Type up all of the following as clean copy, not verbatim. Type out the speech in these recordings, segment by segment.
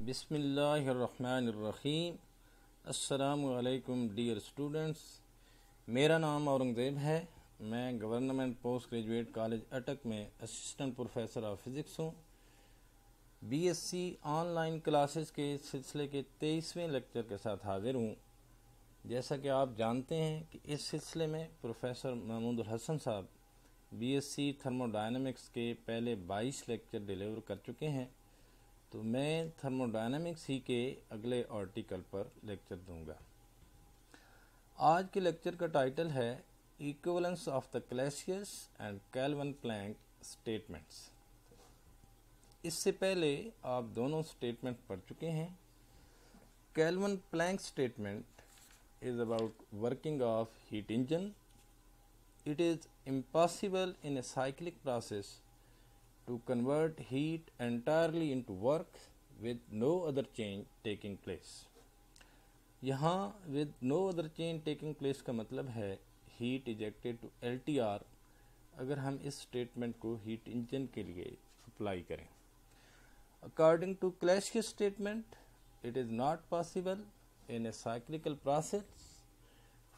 بسم اللہ الرحمن الرحیم۔ السلام علیکم ڈیئر اسٹوڈنٹس، میرا نام اورنگزیب ہے۔ میں government post graduate college Attock میں اسسٹنٹ پروفیسر آف فزکس ہوں۔ B S C online classes کے سلسلے کے 23ویں لیکچر کے ساتھ حاضر ہوں۔ جیسا کہ آپ جانتے ہیں کہ اس سلسلے میں پروفیسر محمود الحسن صاحب B S C thermodynamics کے پہلے 22 لیکچر ڈیلیور کر چکے ہیں، تو میں تھرمو ڈائنامکس ہی کے اگلے آرٹیکل پر لیکچر دوں گا۔ آج کے لیکچر کا ٹائٹل ہے equivalence of the Clausius and Kelvin Planck statements. اس سے پہلے آپ دونوں اسٹیٹمنٹ پڑھ چکے ہیں۔ Kelvin Planck statement is about working of heat engine. It is impossible in a cyclic process to convert heat entirely into work with no other change taking place. یہاں with no other change taking place کا مطلب ہے heat ejected to LTR اگر ہم اس statement کو heat engine کے لیے apply کریں۔ According to Clausius statement, it is not possible in a cyclical process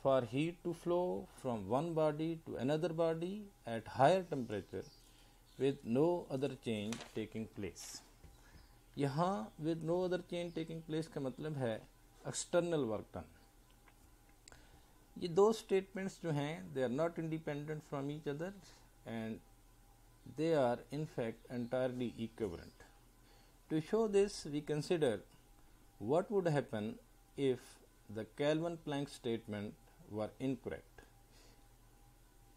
for heat to flow from one body to another body at higher temperature with no other change taking place. یہاں with no other change taking place کا مطلب ہے external work done. یہ دو statements جو ہیں they are not independent from each other and they are in fact entirely equivalent. To show this, we consider what would happen if the Kelvin-Planck statement were incorrect.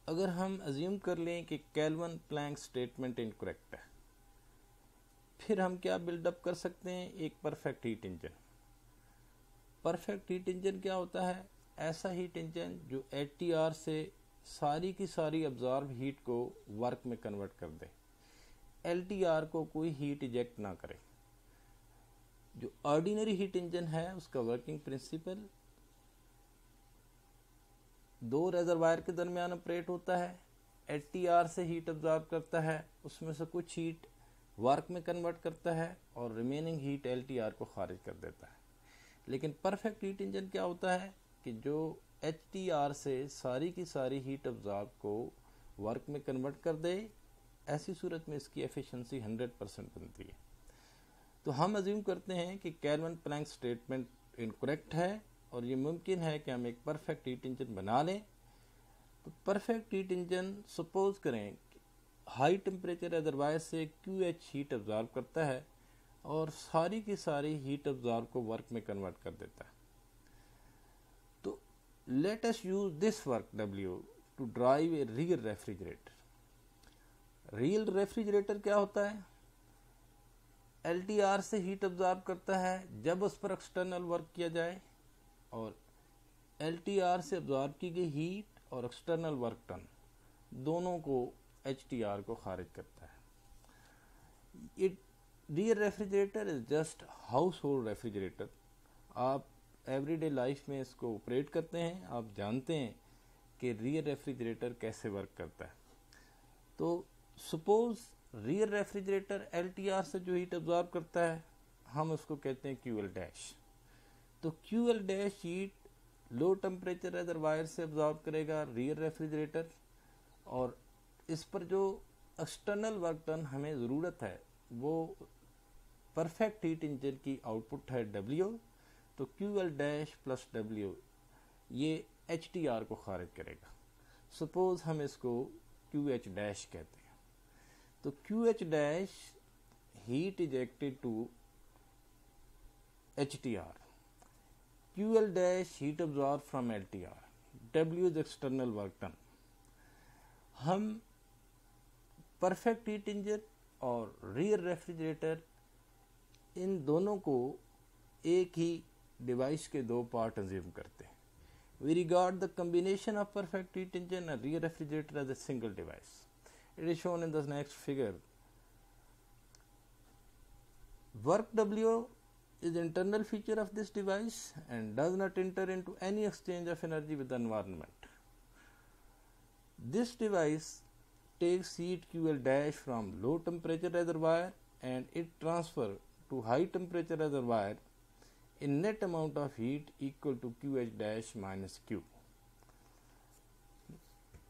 اگر ہم assume کر لیں کہ Kelvin-Planck statement incorrect ہے، پھر ہم کیا build up کر سکتے ہیں؟ ایک perfect heat engine. Perfect heat engine کیا ہوتا ہے؟ ایسا ہیٹ انجن جو ایچ ٹی آر سے ساری کی ساری ابزارب ہیٹ کو ورک میں کنورٹ کر دے، ایل ٹی آر کو کوئی ہیٹ ایجیکٹ نہ کرے۔ جو آرڈینری ہیٹ انجن ہے اس کا ورکنگ پرنسپل دو ریزروائر کے درمیان آپریٹ ہوتا ہے، ایچ ٹی آر سے ہیٹ ابزارب کرتا ہے، اس میں سے کچھ ہیٹ ورک میں کنورٹ کرتا ہے اور remaining heat L T R کو خارج کر دیتا ہے۔ لیکن پرفیکٹ ہیٹ انجن کیا ہوتا ہے کہ جو ایچ ٹی آر سے ساری کی ساری ہیٹ ابزارب کو ورک میں کنورٹ کر دے، ایسی صورت میں اس کی ایفیشنسی 100% بنتی ہے۔ تو ہم ازیوم کرتے ہیں کہ کیلون پلانک اسٹیٹمنٹ انکریکٹ ہے اور یہ ممکن ہے کہ ہم ایک پرفیکٹ ہیٹ انجن بنا لیں۔ تو پرفیکٹ ہیٹ انجن سپوز کریں کہ ہائی ٹمپریچر ریزروائر سے کیو ایچ ہیٹ ابزارب کرتا ہے اور ساری کی ساری ہیٹ ابزارب کو ورک میں کنورٹ کر دیتا ہے۔ تو let us use this work W to drive a real refrigerator. Real refrigerator کیا ہوتا ہے؟ ایل ٹی آر سے ہیٹ ابزارب کرتا ہے جب اس پر ایکسٹرنل ورک کیا جائے، اور ایل ٹی آر سے ابزارب کی گئی ہیٹ اور ایکسٹرنل ورک ڈن دونوں کو ایچ ٹی آر کو خارج کرتا ہے۔ Real refrigerator is just household refrigerator. آپ ایوری ڈے لائف میں اس کو آپریٹ کرتے ہیں، آپ جانتے ہیں کہ ریئر ریفریجریٹر کیسے ورک کرتا ہے۔ تو suppose real refrigerator L T R سے جو ہیٹ ابزارب کرتا ہے ہم اس کو کہتے ہیں کیو ایل ڈیش۔ تو Q L dash heat low temperature reservoir سے ابزارب کرے گا ریئر ریفریجریٹر، اور اس پر جو ایکسٹرنل ورک ڈن ہمیں ضرورت ہے وہ پرفیکٹ ہیٹ انجن کی آؤٹ پٹ ہے ڈبلیو۔ تو Q L dash plus W یہ ایچ ٹی آر کو خارج کرے گا۔ سپوز ہم اس کو کیو ایچ ڈیش کہتے ہیں۔ تو Q H dash heat ejected to H T R, Q L dash heat absorb from L T R, W is external work done. ہم پرفیکٹ ہیٹ انجن اور ریئر ریفریجریٹر ان دونوں کو ایک ہی ڈیوائس کے دو پارٹ ازیوم کرتے ہیں۔ We regard the combination of perfect heat engine and rear refrigerator as a single device. It is shown in the next figure. Work W is the internal feature of this device and does not enter into any exchange of energy with the environment. This device takes heat QL dash from low temperature reservoir and it transfer to high temperature reservoir in net amount of heat equal to QH dash minus Q.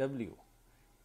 W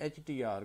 HTR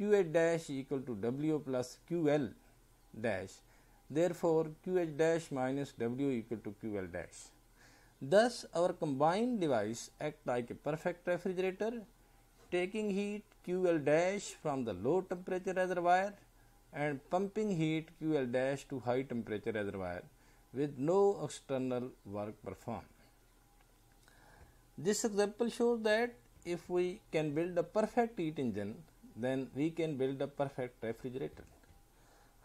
QH dash equal to W plus QL dash. Therefore, QH dash minus W equal to QL dash. Thus, our combined device act like a perfect refrigerator, taking heat QL dash from the low temperature reservoir and pumping heat QL dash to high temperature reservoir with no external work performed. This example shows that if we can build a perfect heat engine, then we can build a perfect refrigerator.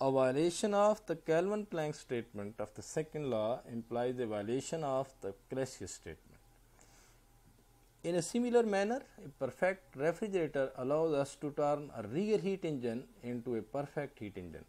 A violation of the Kelvin-Planck statement of the second law implies a violation of the Clausius statement. In a similar manner, a perfect refrigerator allows us to turn a real heat engine into a perfect heat engine.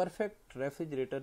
perfect refrigerator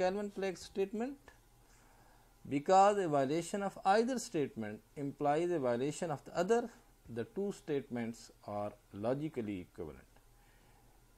Kelvin-Planck statement because a violation of either statement implies a violation of the other. The two statements are logically equivalent.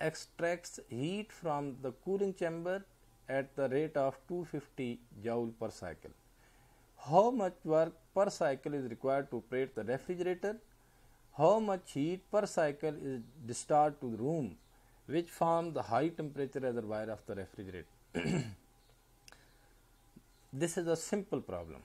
extracts heat from the cooling chamber at the rate of 250 joule per cycle. How much work per cycle is required to operate the refrigerator? How much heat per cycle is discharged to the room which form the high temperature reservoir of the refrigerator? This is a simple problem.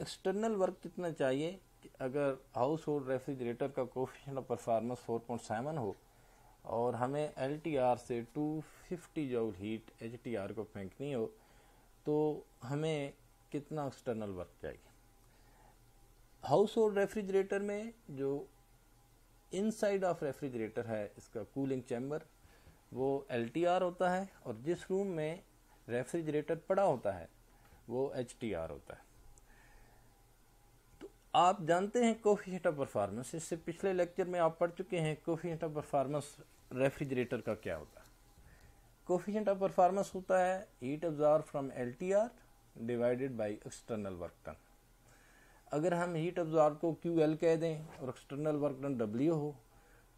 External work کتنا چاہیے کہ اگر house hold refrigerator کا coefficient of performance 4.7 ہو اور ہمیں L T R سے 250 جول hate each T R کو پھینکنی ہو تو ہمیں کتنا ایکسٹرنل ورک چاہیے. ہاؤس ہولڈ ریفریجریٹر میں جو ان سائڈ آف ریفریجریٹر ہے اس کا کولنگ چیمبر وہ ایل ٹی آر ہوتا ہے اور جس روم میں ریفریجریٹر پڑا ہوتا ہے وہ ایچ ٹی آر ہوتا ہے. تو آپ جانتے ہیں کوفیشینٹ آف پرفارمنس، اس سے پچھلے لیکچر میں آپ پڑھ چکے ہیں کوفیشینٹ آف پرفارمنس ریفریجریٹر کا کیا ہوتا ہے. کوفیشینٹ آف پرفارمنس ہوتا ہے heat absorb from L T R divided by external work done. اگر ہم ہیٹ ابزارب کو کیو ایل کہہ دیں اور ایکسٹرنل ورک ڈن ڈبلیو ہو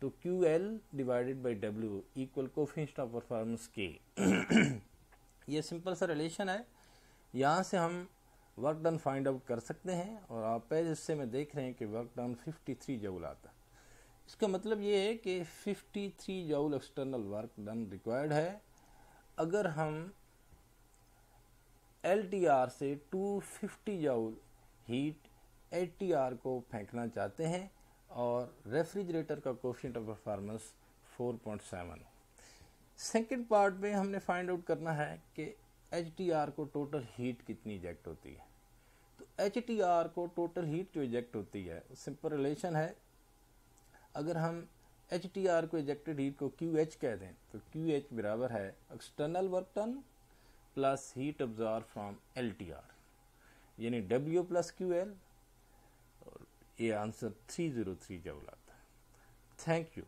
تو Q L divided by W equal coefficient of performance کے. یہ سمپل سا ریلیشن ہے، یہاں سے ہم ورک ڈن فائنڈ آؤٹ کر سکتے ہیں. اور آپ پہلے حصے میں دیکھ رہے ہیں کہ ورک ڈن 53 جول آتا ہے. اس کا مطلب یہ ہے کہ 53 جول ایکسٹرنل ورک ڈن ریکوائرڈ ہے اگر ہم ایل ٹی آر سے 250 جول ہیٹ ایچ ٹی آر کو پھینکنا چاہتے ہیں اور ریفریجریٹر کا coefficient of performance 4.7. Second part میں ہم نے فائنڈ آؤٹ کرنا ہے کہ ایچ ٹی آر کو ٹوٹل ہیٹ کتنی ایجیکٹ ہوتی ہے. تو ایچ ٹی آر کو ٹوٹل ہیٹ جو ایجیکٹ ہوتی ہے سمپل ریلیشن ہے، اگر ہم ایچ ٹی آر کو ایجیکٹڈ ہیٹ کو کیو ایچ کہہ دیں تو کیو ایچ برابر ہے external work done plus heat absorb from L T R یعنی ڈبلیو پلس کیو ایل. یہ آنسر 303 جول آتا ہے. Thank you.